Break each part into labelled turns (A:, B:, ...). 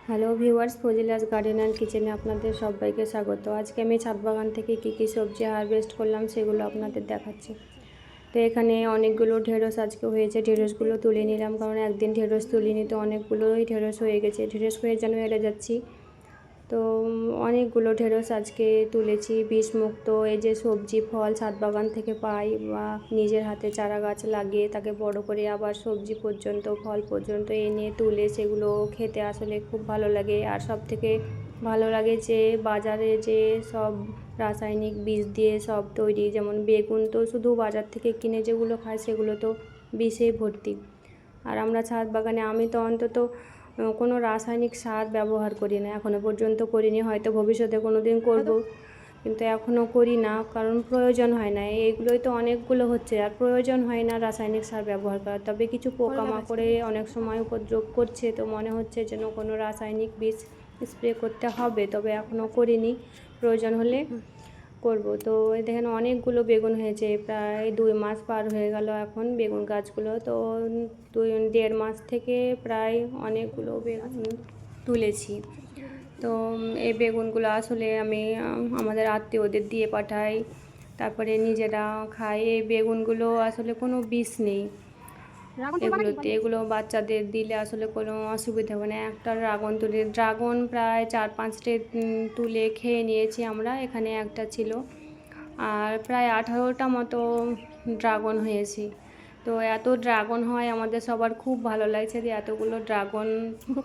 A: Hello viewers, ফজিলাস garden and কিচেনে আপনাদের সবাইকে স্বাগত। আজকে আমি ছাদ বাগান থেকে কী সবজি হারভেস্ট করলাম সেগুলো আপনাদের দেখাচ্ছি। তো এখানে অনেকগুলো ঢেঁড়স আজকে হয়েছে, ঢেঁড়সগুলো তুলে নিলাম কারণ একদিন ঢেঁড়স তুলিনি, তো অনেকগুলোই ঢেঁড়স হয়ে গেছে। ঢেঁড়স হয়ে যেন এড়ে যাচ্ছি, তো অনেকগুলো ঢেঁড়স আজকে তুলেছি বিষমুক্ত। এই যে সবজি ফল ছাদ বাগান থেকে পাই বা নিজের হাতে চারা গাছ লাগিয়ে তাকে বড় করে আবার সবজি পর্যন্ত ফল পর্যন্ত এনে তুলে সেগুলো খেতে আসলে খুব ভালো লাগে। আর সব থেকে ভালো লাগে যে বাজারে যে সব রাসায়নিক বীজ দিয়ে সব তৈরি, যেমন বেগুন তো শুধু বাজার থেকে কিনে যেগুলো খায় সেগুলো তো বিষেই ভর্তি। আর আমরা ছাদ বাগানে, আমি তো অন্তত কোনো রাসায়নিক সার ব্যবহার করি না, এখনও পর্যন্ত করিনি, হয়তো ভবিষ্যতে কোনো দিন করব, কিন্তু এখনও করি না কারণ প্রয়োজন হয় না। এইগুলোই তো অনেকগুলো হচ্ছে আর প্রয়োজন হয় না রাসায়নিক সার ব্যবহার করার। তবে কিছু পোকামাকড়ে অনেক সময় উপদ্রব করছে, তো মনে হচ্ছে যেন কোনো রাসায়নিক বীজ স্প্রে করতে হবে, তবে এখনও করিনি, প্রয়োজন হলে করব। তো দেখেন অনেকগুলো বেগুন হয়েছে, প্রায় 2 মাস পার হয়ে গেল এখন বেগুন গাছগুলো, তো 1.5 মাস থেকে প্রায় অনেকগুলো বেগুন তুলেছি। তো এই বেগুনগুলো আসলে আমি আমাদের আত্মীয়দের দিয়ে পাঠাই, তারপরে নিজেরা খাই। এই বেগুনগুলো আসলে কোনো বিষ নেই এগুলোতে, এগুলো বাচ্চাদের দিলে আসলে কোনো অসুবিধা হবে না। একটা ড্রাগন প্রায় 4-5টে তুলে খেয়ে নিয়েছি আমরা, এখানে একটা ছিল, আর প্রায় 18টা মতো ড্রাগন হয়েছে। তো এত ড্রাগন হয় আমাদের সবার খুব ভালো লাগছে যে এতগুলো ড্রাগন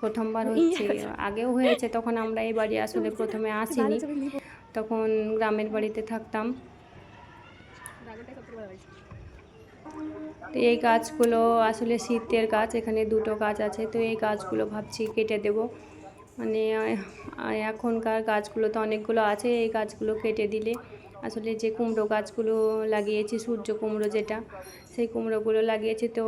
A: প্রথমবার হচ্ছে। আগেও হয়েছে, তখন আমরা এই বাড়ি আসলে প্রথমে আসিনি, তখন গ্রামের বাড়িতে থাকতাম। তো এই গাছগুলো আসলে শীতের গাছ, এখানে 2টো গাছ আছে, তো এই গাছগুলো ভাবছি কেটে দেব। মানে এখনকার গাছগুলো তো অনেকগুলো আছে, এই গাছগুলো কেটে দিলে আসলে যে কুমড়ো গাছগুলো লাগিয়েছি, সূর্য কুমড়ো যেটা, সেই কুমড়োগুলো লাগিয়েছি, তো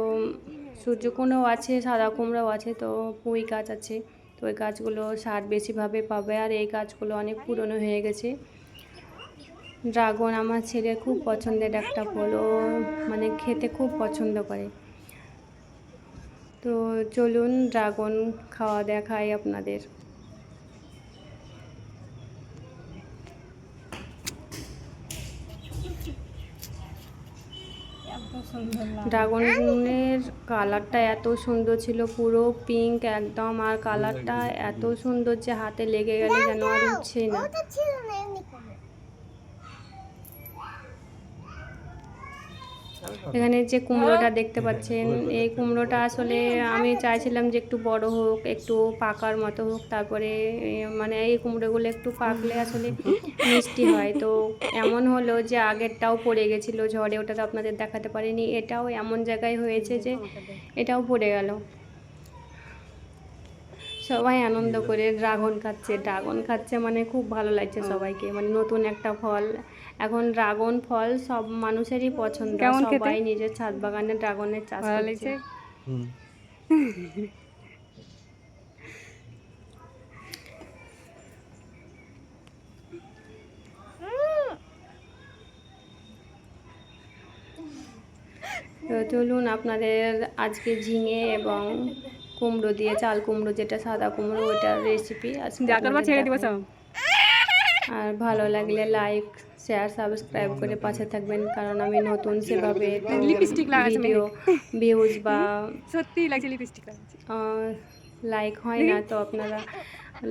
A: সূর্য কুমড়োও আছে, সাদা কুমড়োও আছে, তো পুঁই গাছ আছে, তো ওই গাছগুলো সার বেশিভাবে পাবে। আর এই গাছগুলো অনেক পুরনো হয়ে গেছে। ড্রাগন আমার ছেলের খুব পছন্দের একটা ফল, ও মানে খেতে খুব পছন্দ করে। তো চলুন ড্রাগন খাওয়া দেখাই আপনাদের। ড্রাগনের কালারটা এত সুন্দর ছিল, পুরো পিঙ্ক একদম, আর কালারটা এত সুন্দর যে হাতে লেগে গেলে যেন আর উঠছেই না। এখানে যে কুমড়োটা দেখতে পাচ্ছেন, এই কুমড়োটা আসলে আমি চাইছিলাম যে একটু বড় হোক, একটু পাকার মতো হোক, তারপরে মানে এই কুমড়োগুলো একটু পাকলে আসলে মিষ্টি হয়। তো এমন হলো যে আগেরটাও পড়ে গেছিলো ঝড়ে, ওটা তো আপনাদের দেখাতে পারিনি, এটাও এমন জায়গায় হয়েছে যে এটাও পড়ে গেল। সবাই আনন্দ করে ড্রাগন খাচ্ছে মানে খুব ভালো লাগছে সবাইকে, মানে নতুন একটা ফল। এখন ড্রাগন ফল সব মানুষেরই পছন্দ, সবাই নিজের ছাদ বাগানে ড্রাগনের চাষ করছে। তো চলুন আপনাদের আজকে ঝিঙে এবং কুমড়ো দিয়ে, চাল কুমড়ো যেটা সাদা কুমড়ো, ওটার রেসিপি আজকে ছেড়ে দিব। আর ভালো লাগলে লাইক, শেয়ার, সাবস্ক্রাইব করে পাশে থাকবেন, কারণ আমি নতুন সেভাবে ভিডিও ভিউজ বা সত্যি লাগছে লিপস্টিক লাইক হয় না, তো আপনারা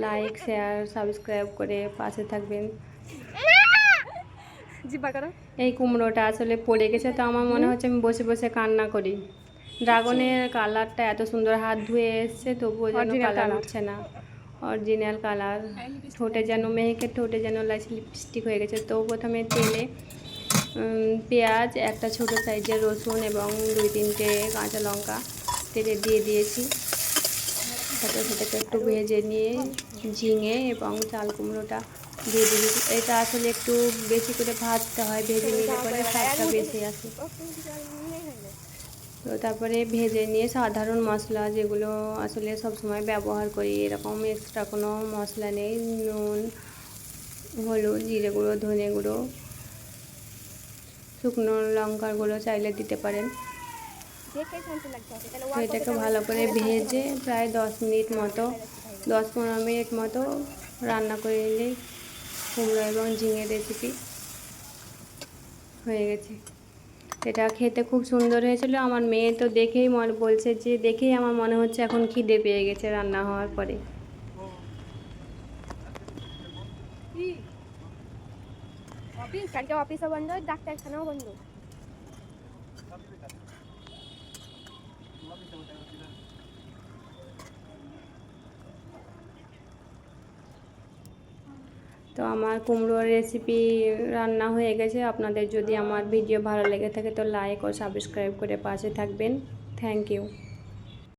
A: লাইক, শেয়ার, সাবস্ক্রাইব করে পাশে থাকবেন। এই কুমড়োটা আসলে পড়ে গেছে, তো আমার মনে হচ্ছে আমি বসে বসে কান্না করি। ড্রাগনের কালারটা এত সুন্দর, হাত ধুয়ে এসছে তবুও যেন কালার উঠছে না, অরিজিনাল কালার। ঠোঁটে যেন মেহেকের ঠোঁটে যেন লিপস্টিক হয়ে গেছে। তো প্রথমে তেলে পেঁয়াজ, একটা ছোট সাইজের রসুন এবং 2-3টে কাঁচা লঙ্কা তেলে দিয়ে দিয়েছি, তারপর সেটাকে একটু ভেজে নিয়ে ঝিঙে এবং চাল কুমড়োটা দিয়ে দিয়েছি। এটা আসলে একটু বেশি করে ভাজতে হয়, ভেজে নিলে পরে স্বাদটা বেশি আসে। তো তারপরে ভেজে নিয়ে সাধারণ মশলা যেগুলো আসলে সবসময় ব্যবহার করি, এরকম এক্সট্রা কোনো মশলা নেই, নুন, হলুদ, জিরে গুঁড়ো, ধনে গুঁড়ো, শুকনো লঙ্কার গুঁড়ো চাইলে দিতে পারেন। তো এটাকে ভালো করে ভেজে প্রায় 10 মিনিট মতো 10-15 মিনিট মতো রান্না করে নিলেই কুমড়ো এবং ঝিঙে রেসিপি হয়ে গেছে। এটা খেতে খুব সুন্দর হয়েছিল। আমার মেয়ে তো দেখেই বলছে যে দেখেই আমার মনে হচ্ছে এখন খিদে পেয়ে গেছে রান্না হওয়ার পরে।
B: কালকে অফিসও বন্ধ, ডাক্তারখানাও বন্ধ।
A: তো আমার কুমড়োর রেসিপি রান্না হয়ে গেছে। আপনাদের যদি আমার ভিডিও ভালো লেগে থাকে তো লাইক ও সাবস্ক্রাইব করে পাশে থাকবেন। Thank you.